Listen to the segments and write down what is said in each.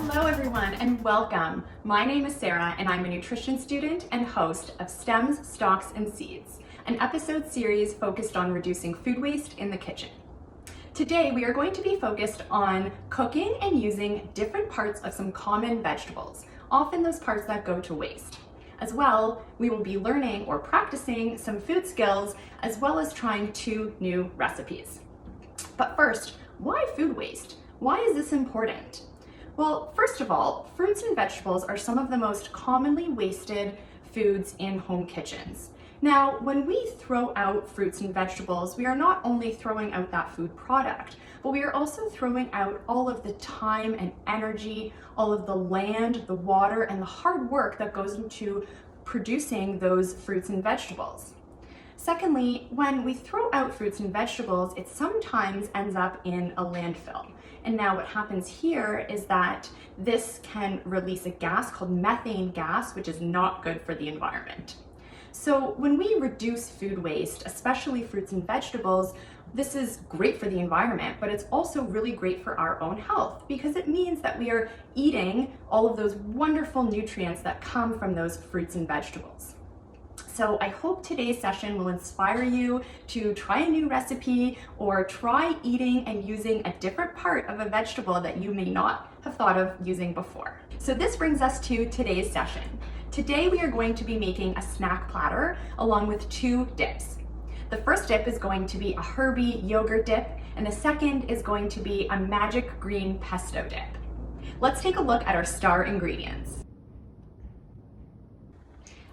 Hello everyone and welcome. My name is Sarah and I'm a nutrition student and host of Stems, Stalks, and Seeds, an episode series focused on reducing food waste in the kitchen. Today we are going to be focused on cooking and using different parts of some common vegetables, often those parts that go to waste. As well, we will be learning or practicing some food skills as well as trying 2 new recipes. But first, why food waste? Why is this important? Well, first of all, fruits and vegetables are some of the most commonly wasted foods in home kitchens. Now, when we throw out fruits and vegetables, we are not only throwing out that food product, but we are also throwing out all of the time and energy, all of the land, the water, and the hard work that goes into producing those fruits and vegetables. Secondly, when we throw out fruits and vegetables, it sometimes ends up in a landfill. And now what happens here is that this can release a gas called methane gas, which is not good for the environment. So when we reduce food waste, especially fruits and vegetables, this is great for the environment, but it's also really great for our own health because it means that we are eating all of those wonderful nutrients that come from those fruits and vegetables. So I hope today's session will inspire you to try a new recipe or try eating and using a different part of a vegetable that you may not have thought of using before. So this brings us to today's session. Today we are going to be making a snack platter along with 2 dips. The first dip is going to be a herby yogurt dip, and the second is going to be a magic green pesto dip. Let's take a look at our star ingredients.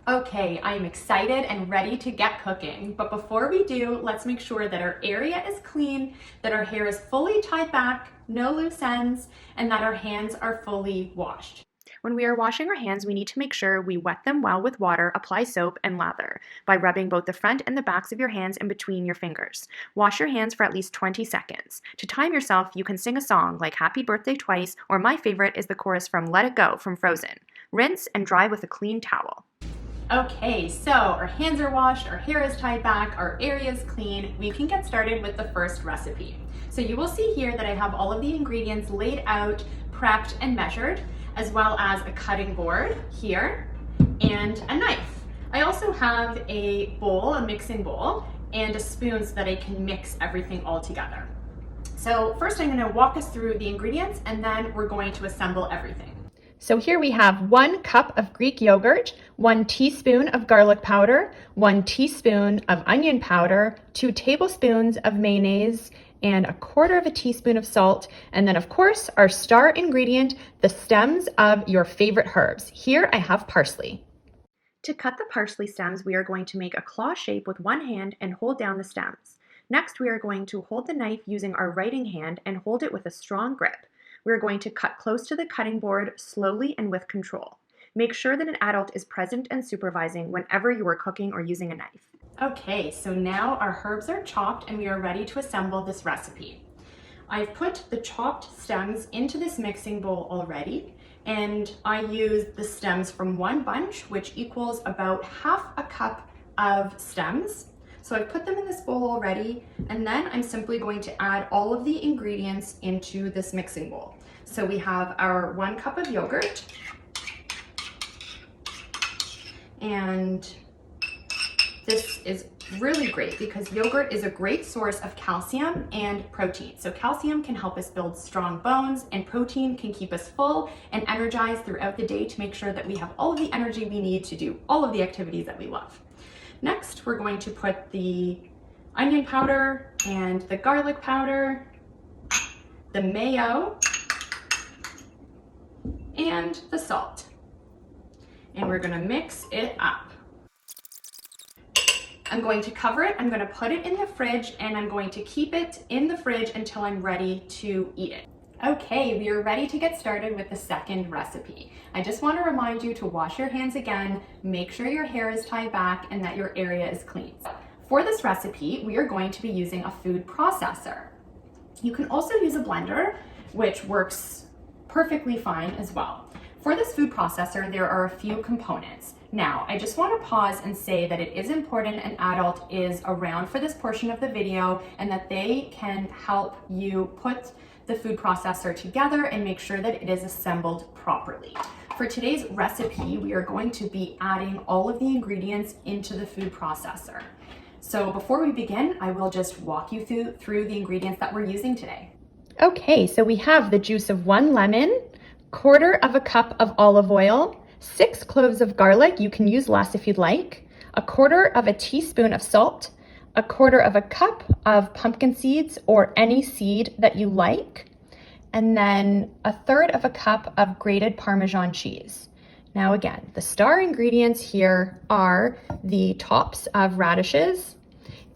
Okay, I am excited and ready to get cooking, but before we do, let's make sure that our area is clean, that our hair is fully tied back, no loose ends, and that our hands are fully washed. When we are washing our hands, we need to make sure we wet them well with water, apply soap, and lather by rubbing both the front and the backs of your hands in between your fingers. Wash your hands for at least 20 seconds. To time yourself, you can sing a song like Happy Birthday Twice, or my favorite is the chorus from Let It Go from Frozen. Rinse and dry with a clean towel. Okay, so our hands are washed, our hair is tied back, our area is clean. We can get started with the first recipe. So you will see here that I have all of the ingredients laid out, prepped, and measured, as well as a cutting board here and a knife. I also have a bowl, a mixing bowl, and a spoon so that I can mix everything all together. So first I'm going to walk us through the ingredients and then we're going to assemble everything. So here we have 1 cup of Greek yogurt, 1 teaspoon of garlic powder, 1 teaspoon of onion powder, 2 tablespoons of mayonnaise, and 1/4 teaspoon of salt. And then of course, our star ingredient, the stems of your favorite herbs. Here I have parsley. To cut the parsley stems, we are going to make a claw shape with one hand and hold down the stems. Next, we are going to hold the knife using our writing hand and hold it with a strong grip. We're going to cut close to the cutting board slowly and with control. Make sure that an adult is present and supervising whenever you are cooking or using a knife. Okay, so now our herbs are chopped and we are ready to assemble this recipe. I've put the chopped stems into this mixing bowl already, and I used the stems from 1 bunch, which equals about 1/2 cup of stems. So I've put them in this bowl already, and then I'm simply going to add all of the ingredients into this mixing bowl. So we have our 1 cup of yogurt, and this is really great because yogurt is a great source of calcium and protein. So calcium can help us build strong bones, and protein can keep us full and energized throughout the day to make sure that we have all of the energy we need to do all of the activities that we love. Next, we're going to put the onion powder and the garlic powder, the mayo, and the salt. And we're going to mix it up. I'm going to cover it, I'm going to put it in the fridge, and I'm going to keep it in the fridge until I'm ready to eat it. Okay, we are ready to get started with the second recipe. I just want to remind you to wash your hands again, make sure your hair is tied back, and that your area is clean. For this recipe, we are going to be using a food processor. You can also use a blender, which works perfectly fine as well. For this food processor, there are a few components. Now, I just want to pause and say that it is important an adult is around for this portion of the video and that they can help you put the food processor together and make sure that it is assembled properly. For today's recipe, we are going to be adding all of the ingredients into the food processor. So before we begin, I will just walk you through the ingredients that we're using today. Okay, so we have the juice of 1 lemon, 1/4 cup of olive oil, 6 cloves of garlic, you can use less if you'd like, 1/4 teaspoon of salt, 1/4 cup of pumpkin seeds or any seed that you like, and then 1/3 cup of grated Parmesan cheese. Now again, the star ingredients here are the tops of radishes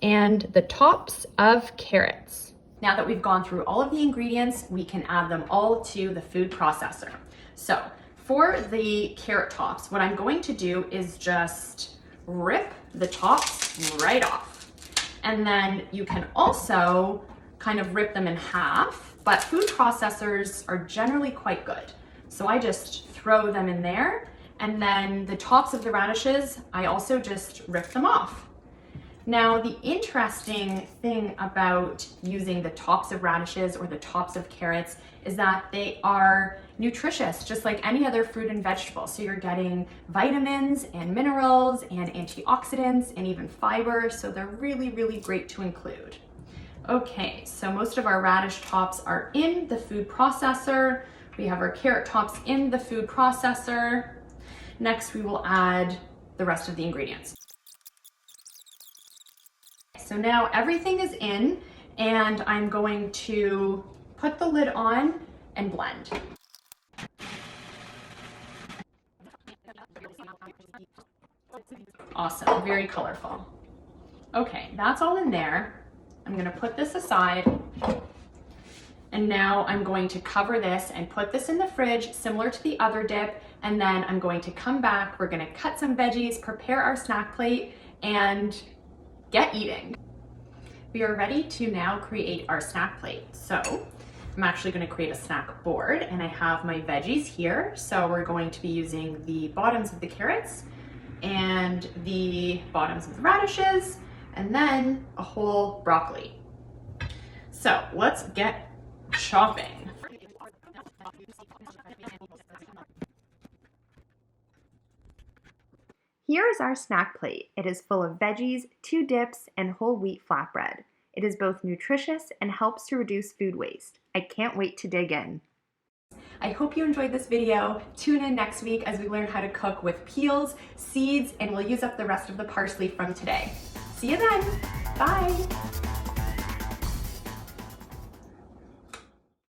and the tops of carrots. Now that we've gone through all of the ingredients, we can add them all to the food processor. So for the carrot tops, what I'm going to do is just rip the tops right off. And then you can also kind of rip them in half, but food processors are generally quite good. So I just throw them in there, and then the tops of the radishes, I also just rip them off. Now, the interesting thing about using the tops of radishes or the tops of carrots is that they are nutritious, just like any other fruit and vegetable. So you're getting vitamins and minerals and antioxidants and even fiber. So they're really, really great to include. Okay, so most of our radish tops are in the food processor. We have our carrot tops in the food processor. Next, we will add the rest of the ingredients. So now everything is in, and I'm going to put the lid on and blend. Awesome, very colorful. Okay, that's all in there. I'm gonna put this aside, and now I'm going to cover this and put this in the fridge, similar to the other dip, and then I'm going to come back, we're gonna cut some veggies, prepare our snack plate, and get eating. We are ready to now create our snack plate. So I'm actually going to create a snack board, and I have my veggies here. So we're going to be using the bottoms of the carrots and the bottoms of the radishes, and then a whole broccoli. So let's get chopping. Here is our snack plate. It is full of veggies, 2 dips, and whole wheat flatbread. It is both nutritious and helps to reduce food waste. I can't wait to dig in. I hope you enjoyed this video. Tune in next week as we learn how to cook with peels, seeds, and we'll use up the rest of the parsley from today. See you then. Bye.